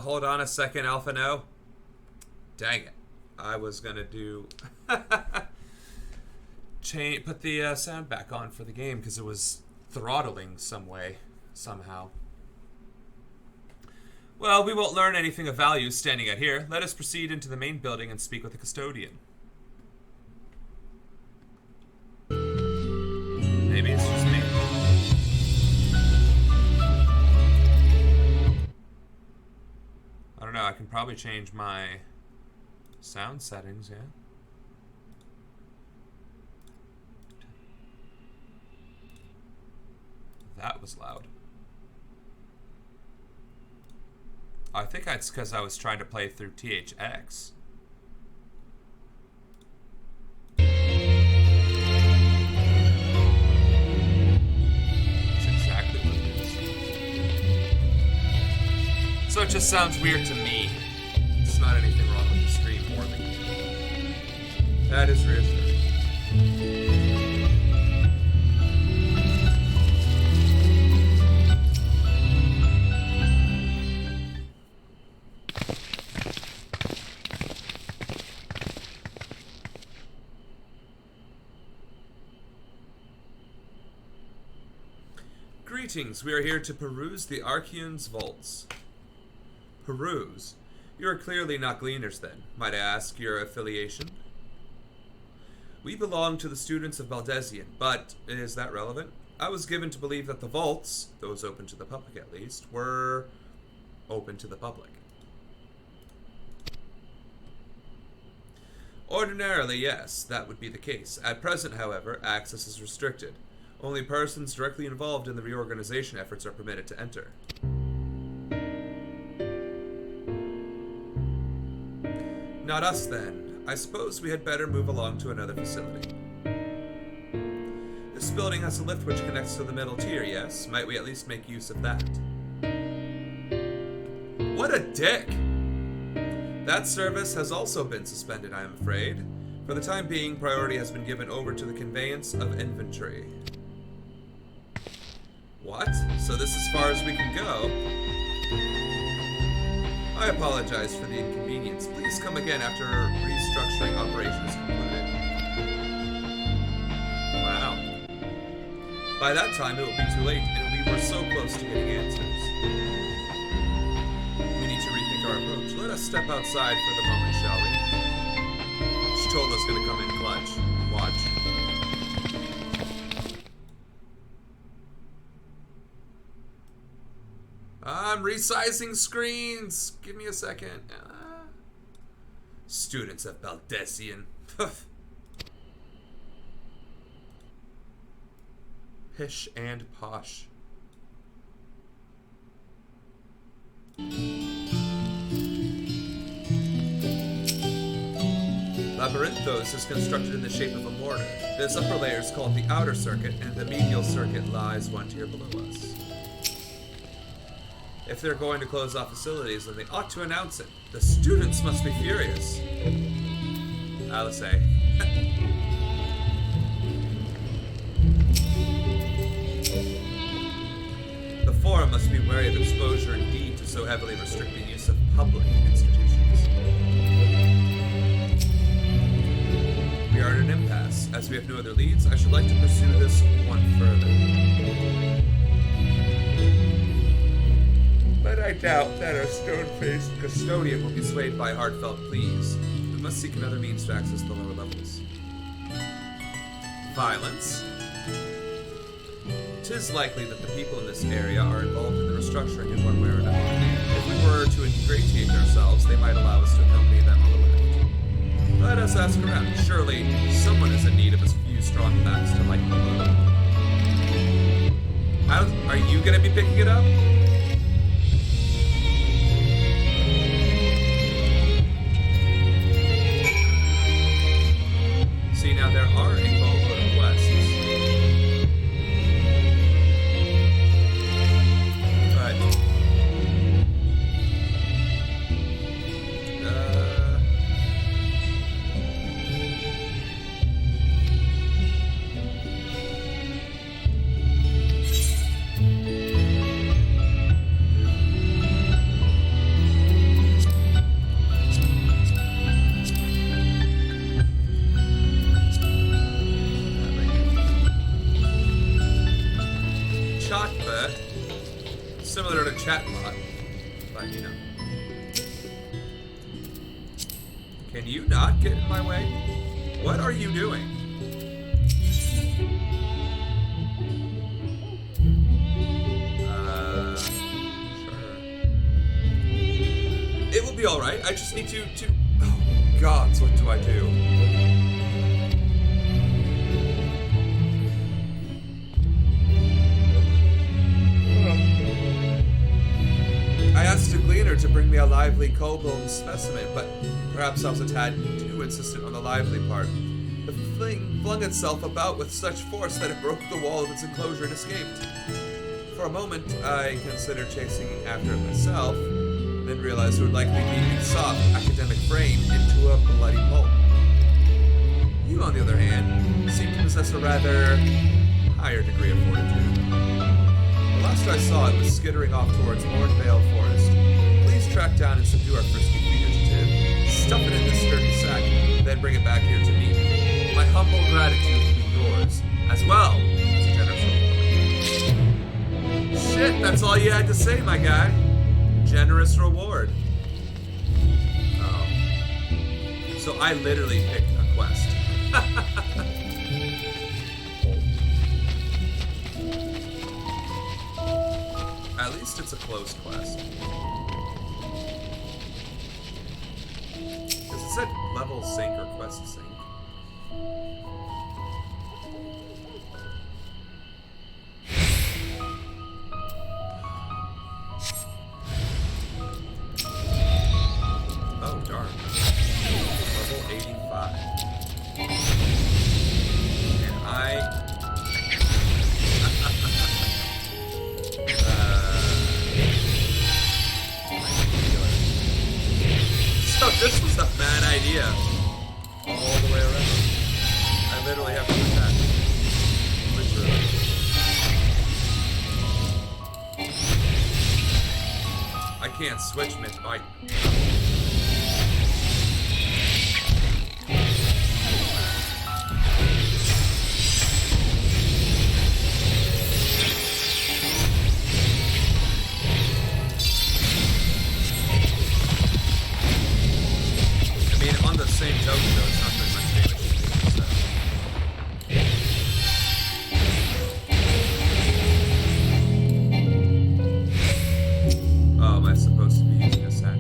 hold on a second, Alpha No. Dang it. I was going to do... put the sound back on for the game because it was throttling somehow. Well, we won't learn anything of value standing out here. Let us proceed into the main building and speak with the custodian. Maybe it's just me. I don't know, I can probably change my sound settings, yeah. That was loud. I think that's because I was trying to play through THX. That's exactly what it is. So it just sounds weird to me. It's not anything wrong with the stream or the game. That is reassuring. Greetings, we are here to peruse the Archean's vaults. Peruse? You are clearly not gleaners then. Might I ask your affiliation? We belong to the students of Baldesion, but is that relevant? I was given to believe that the vaults, those open to the public at least, were open to the public. Ordinarily, yes, that would be the case. At present, however, access is restricted. Only persons directly involved in the reorganization efforts are permitted to enter. Not us, then. I suppose we had better move along to another facility. This building has a lift which connects to the middle tier, yes? Might we at least make use of that? What a dick! That service has also been suspended, I am afraid. For the time being, priority has been given over to the conveyance of inventory. What? So this is as far as we can go? I apologize for the inconvenience. Please come again after restructuring operation is concluded. Wow. By that time, it will be too late, and we were so close to getting answers. We need to rethink our approach. Let us step outside for the moment, shall we? She told us going to come in clutch. Watch. I'm resizing screens. Give me a second. Students of Baldesion. Pish and posh. Labyrinthos is constructed in the shape of a mortar. This upper layer is called the outer circuit, and the medial circuit lies one tier below us. If they're going to close off facilities, then they ought to announce it. The students must be furious. I'll say. The forum must be wary of exposure indeed to so heavily restricting use of public institutions. We are at an impasse. As we have no other leads, I should like to pursue this one further. But I doubt that our stone-faced custodian will be swayed by heartfelt pleas. We must seek another means to access the lower levels. Violence? 'Tis likely that the people in this area are involved in the restructuring in one way or another. If we were to ingratiate ourselves, they might allow us to accompany them on the way. Let us ask around. Surely someone is in need of a few strong facts to lighten the load. Are you going to be picking it up? See, now there are a boatload of quests. But... chatbot, similar to chatbot, but you know. Can you not get in my way? What are you doing? Sure. It will be alright. I just need to... Oh, gods, what do I do? I asked a gleaner to bring me a lively cold-blown specimen, but perhaps I was a tad too insistent on the lively part. The thing flung itself about with such force that it broke the wall of its enclosure and escaped. For a moment, I considered chasing after it myself, then realized it would likely be a soft academic brain into a bloody pulp. You, on the other hand, seem to possess a rather higher degree of fortitude. The last I saw it was skittering off towards Mornvale Forest. Please track down and subdue our frisky fugitive, stuff it in this sturdy sack, then bring it back here to me. My humble gratitude will be yours, as well as a generous reward. Shit, that's all you had to say, my guy. Generous reward. Oh. So I literally picked a quest. At least it's a closed quest. Because it said level sync or quest sync. Oh, darn. Level 85. And So this was a bad idea. All the way around. I literally have to attack. Literally. I can't switch mid-fight. Same token, though, it's not very much damage to do, so. Oh, am I supposed to be using a sack?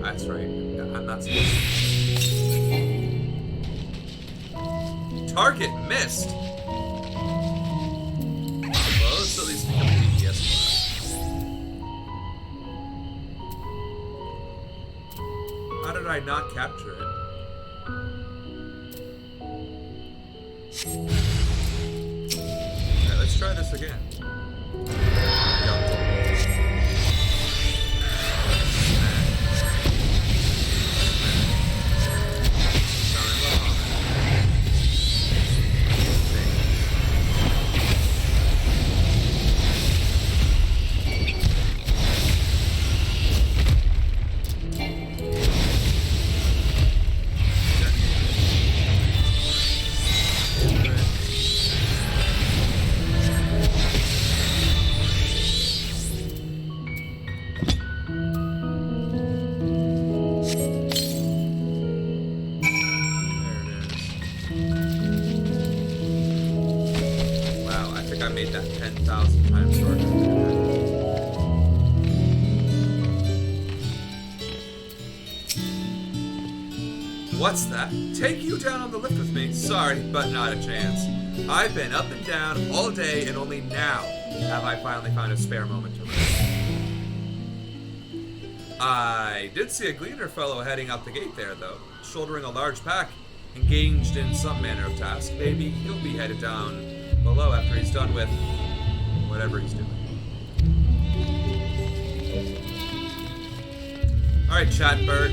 That's right. I'm not supposed to. Target missed! Well, let's at least become a DPS class. How did I not capture it? Alright, let's try this again. I made that 10,000 times shorter. What's that? Take you down on the lift with me? Sorry, but not a chance. I've been up and down all day, and only now have I finally found a spare moment to rest. I did see a gleaner fellow heading out the gate there, though, shouldering a large pack, engaged in some manner of task. Maybe he'll be headed down below after he's done with whatever he's doing. Alright, Chatbird.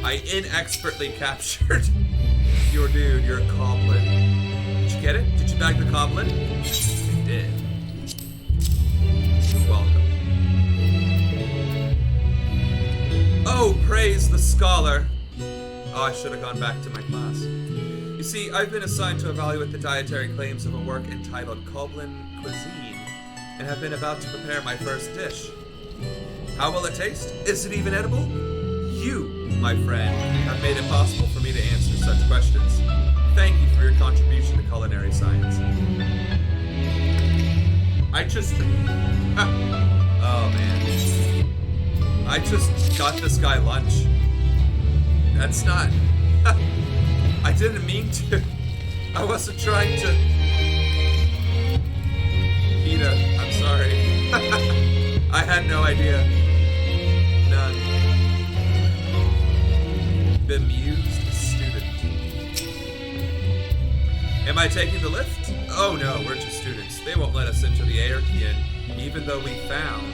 I inexpertly captured your dude, your goblin. Did you get it? Did you bag the goblin? You did. You're welcome. Oh, praise the scholar. Oh, I should have gone back to my class. You see, I've been assigned to evaluate the dietary claims of a work entitled Coblin Cuisine, and have been about to prepare my first dish. How will it taste? Is it even edible? You, my friend, have made it possible for me to answer such questions. Thank you for your contribution to culinary science. Oh man. I just got this guy lunch. That's not... I didn't mean to. I wasn't trying to... Peter, I'm sorry. I had no idea. None. Bemused student. Am I taking the lift? Oh no, we're just students. They won't let us into the Aerkian, even though we found...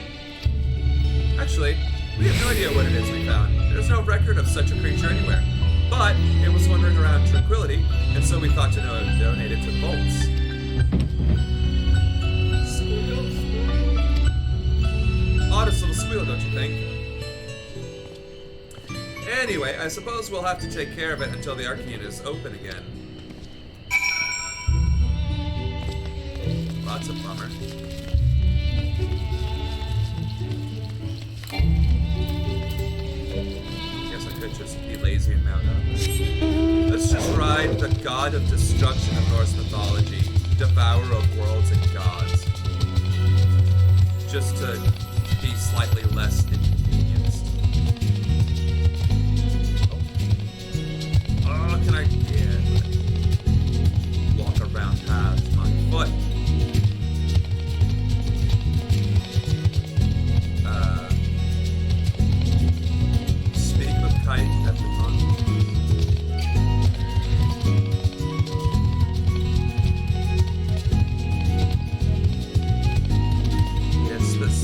Actually, we have no idea what it is we found. There's no record of such a creature anywhere. But it was wandering around Tranquility, and so we thought to donate it to the vaults. Oddest little squeal, don't you think? Anyway, I suppose we'll have to take care of it until the Archean is open again. Lots of bummer. Guess I could just be lazy and mount up. Let's just ride the god of destruction of Norse mythology, devourer of worlds and gods. Just to be slightly less inconvenienced. Oh, can I walk around past my foot? Speak with Kite at the conference. Yes, this.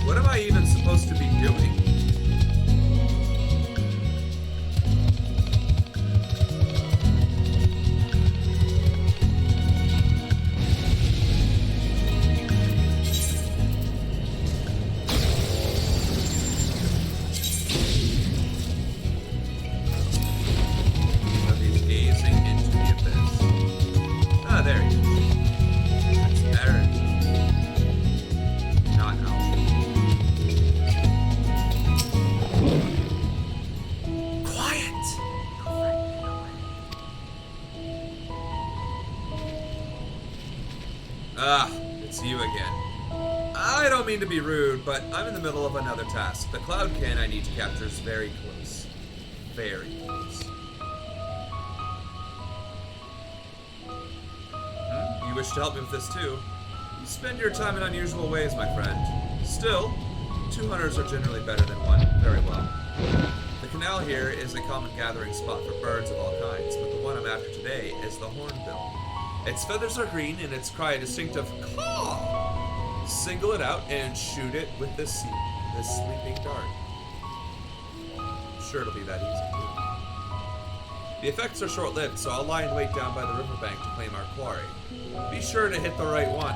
What am I even supposed to be doing? It's you again. I don't mean to be rude, but I'm in the middle of another task. The Cloudkin I need to capture is very close. Very close. You wish to help me with this too? You spend your time in unusual ways, my friend. Still, 2 hunters are generally better than 1. Very well. The canal here is a common gathering spot for birds of all kinds, but the one I'm after today is the hornbill. Its feathers are green and its cry a distinctive caw. Single it out and shoot it with this sleeping dart. I'm sure it'll be that easy too. The effects are short-lived, so I'll lie in wait down by the riverbank to claim our quarry. Be sure to hit the right one.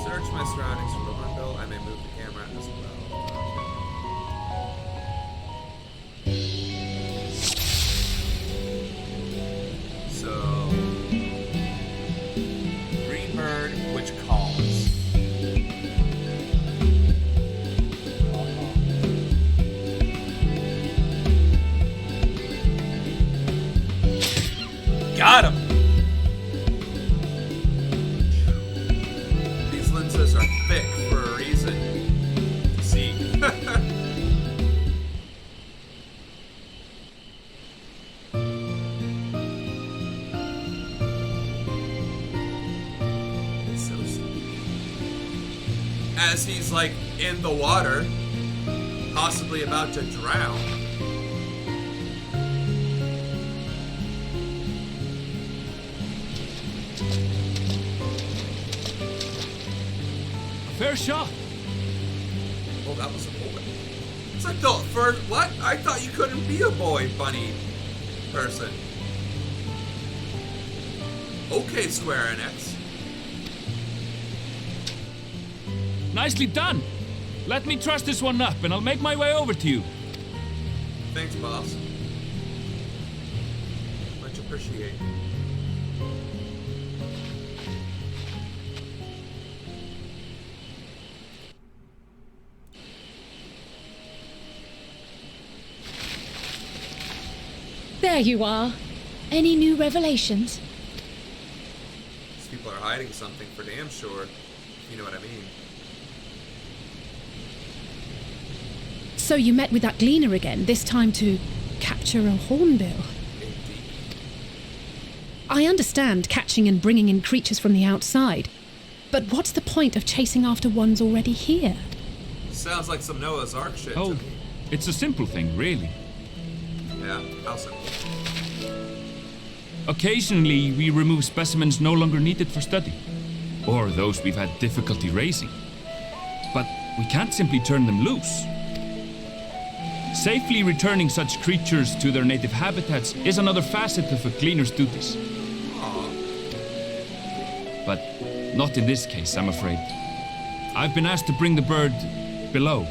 Search my surroundings for the hornbill. I may move the camera as well. So, green bird, which calls. Got him! These lenses are thick for a reason. See? It's so sweet. As he's like in the water, possibly about to drown. Fair shot. Oh, that was a boy. It's like the first... What? I thought you couldn't be a boy bunny person. Okay, Square Enix. Nicely done. Let me truss this one up and I'll make my way over to you. Thanks, boss. Much appreciated. There you are. Any new revelations? These people are hiding something for damn sure, if you know what I mean. So you met with that gleaner again, this time to capture a hornbill. Indeed. I understand catching and bringing in creatures from the outside, but what's the point of chasing after ones already here? Sounds like some Noah's Ark shit Oh, to me. it's a simple thing, really. Yeah, how simple. Occasionally, we remove specimens no longer needed for study, or those we've had difficulty raising. But we can't simply turn them loose. Safely returning such creatures to their native habitats is another facet of a cleaner's duties. Aw. But not in this case, I'm afraid. I've been asked to bring the bird below.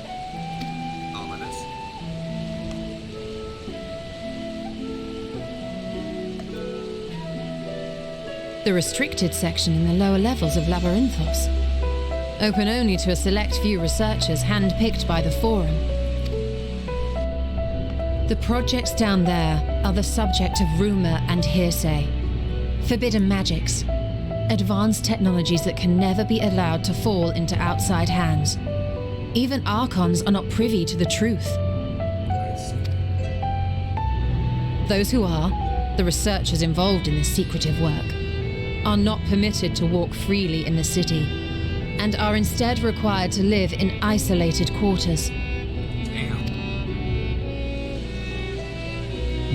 Ominous. The restricted section in the lower levels of Labyrinthos. Open only to a select few researchers handpicked by the Forum. The projects down there are the subject of rumor and hearsay. Forbidden magics. Advanced technologies that can never be allowed to fall into outside hands. Even Archons are not privy to the truth. I see. Those who are, the researchers involved in this secretive work, are not permitted to walk freely in the city, and are instead required to live in isolated quarters. Damn.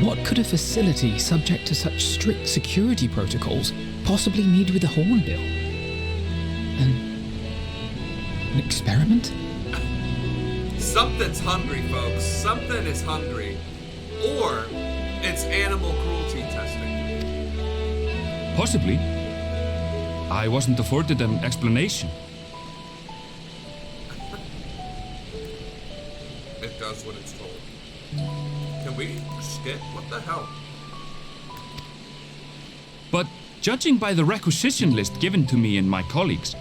What could a facility subject to such strict security protocols possibly need with a hornbill? An experiment? Something's hungry, folks. Something is hungry. Or it's animal cruelty testing. Possibly. I wasn't afforded an explanation. It does what it's told. Can we skip? What the hell? But judging by the requisition list given to me and my colleagues,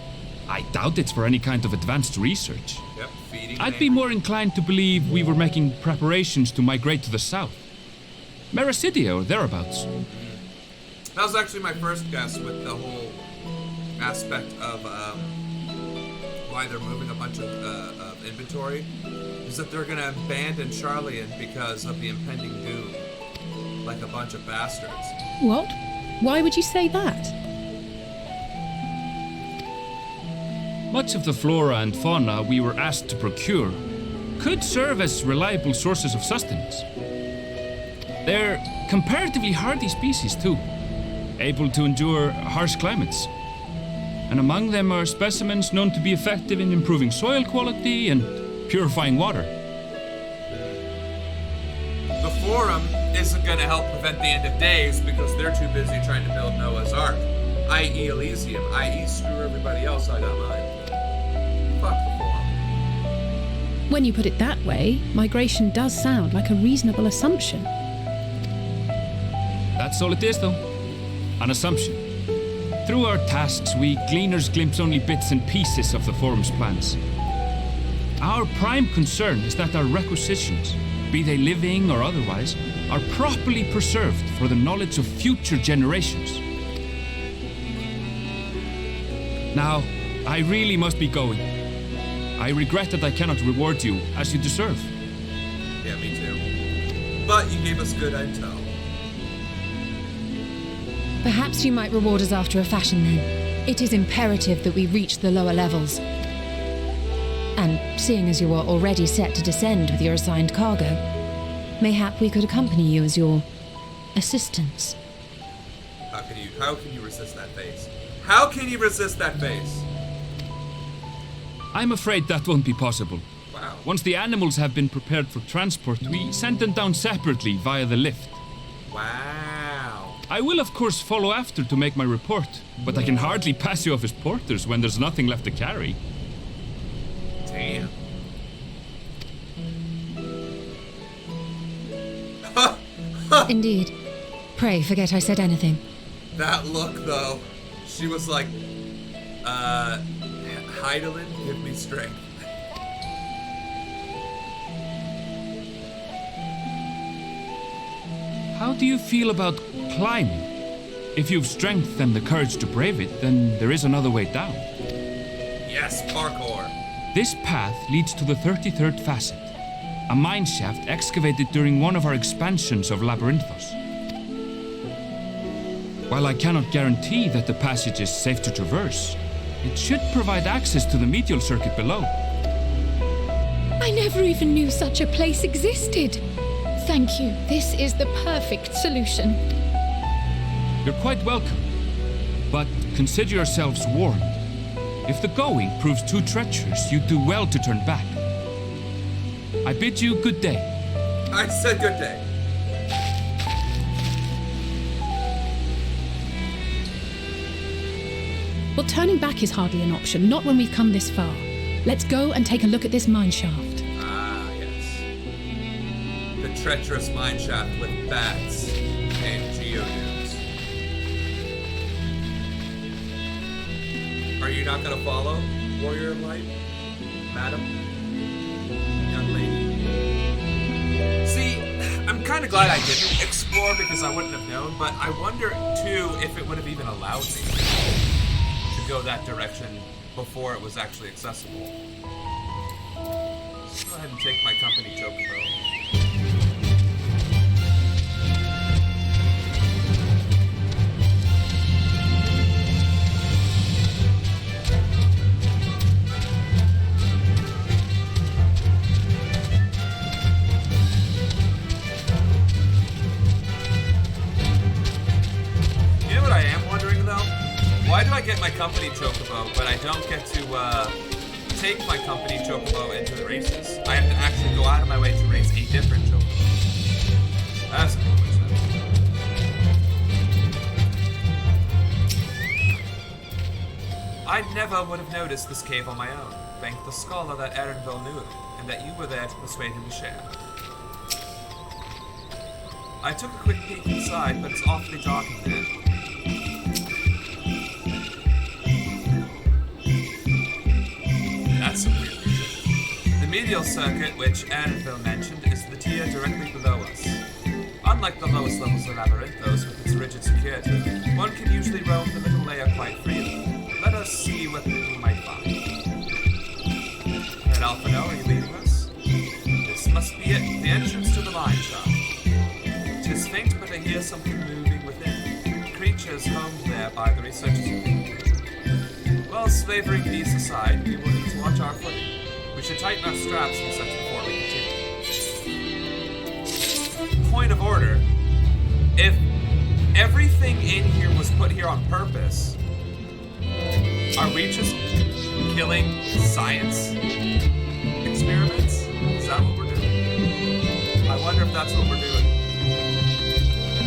I doubt it's for any kind of advanced research. Yep, feeding. I'd be more inclined to believe we were making preparations to migrate to the south. Mericidia or thereabouts. That was actually my first guess with the whole aspect of why they're moving a bunch of inventory. Is that they're gonna abandon Charlian because of the impending doom. Like a bunch of bastards. What? Why would you say that? Much of the flora and fauna we were asked to procure could serve as reliable sources of sustenance. They're comparatively hardy species too, able to endure harsh climates. And among them are specimens known to be effective in improving soil quality and purifying water. The Forum isn't gonna help prevent the end of days because they're too busy trying to build Noah's Ark. I.e. Elysium, i.e. screw everybody else, I got mine. Fuck the Forum. When you put it that way, migration does sound like a reasonable assumption. That's all it is, though. An assumption. Through our tasks, we gleaners glimpse only bits and pieces of the Forum's plans. Our prime concern is that our requisitions, be they living or otherwise, are properly preserved for the knowledge of future generations. Now, I really must be going. I regret that I cannot reward you as you deserve. Yeah, me too. But you gave us good intel. Perhaps you might reward us after a fashion then. It is imperative that we reach the lower levels. And seeing as you are already set to descend with your assigned cargo, mayhap we could accompany you as your assistants. How can you resist that face? How can you resist that face? I'm afraid that won't be possible. Wow. Once the animals have been prepared for transport, we send them down separately via the lift. Wow. I will, of course, follow after to make my report, but I can hardly pass you off as porters when there's nothing left to carry. Damn. Indeed. Pray, forget I said anything. That look, though. She was like, Heidelin, give me strength. How do you feel about climbing? If you've strength and the courage to brave it, then there is another way down. Yes, parkour. This path leads to the 33rd facet, a mine shaft excavated during one of our expansions of Labyrinthos. While I cannot guarantee that the passage is safe to traverse, it should provide access to the medial circuit below. I never even knew such a place existed. Thank you. This is the perfect solution. You're quite welcome, but consider yourselves warned. If the going proves too treacherous, you do well to turn back. I bid you good day. I said good day. Well, turning back is hardly an option, not when we've come this far. Let's go and take a look at this mine shaft. Ah, yes. The treacherous mine shaft with bats and geodudes. Are you not gonna follow, Warrior of Light? Madam? Young lady? See, I'm kinda glad I didn't explore because I wouldn't have known, but I wonder, too, if it would have even allowed me to go that direction before it was actually accessible. Let's go ahead and take my company chocobo. You know what I am wondering though? Why do I get my company chocobo, but I don't get to take my company chocobo into the races? I have to actually go out of my way to race a different chocobo. That's a little bit I never would have noticed this cave on my own. Thank the scholar that Erenville knew it, and that you were there to persuade him to share. I took a quick peek inside, but it's awfully dark in there. That's some weird reason. The medial circuit, which Erenville mentioned, is the tier directly below us. Unlike the lowest levels of Labyrinthos with its rigid security, one can usually roam the middle layer quite freely. Let us see what we might find. Red Alphino, are you leading us? This must be it, the entrance to the mine shaft. It is faint, but I hear something moving within. Creatures homed there by the researchers. Well, slavering beasts aside, we will need to watch our footing. We should tighten our straps and such before we continue. Point of order. If everything in here was put here on purpose, are we just killing science experiments? Is that what we're doing? I wonder if that's what we're doing.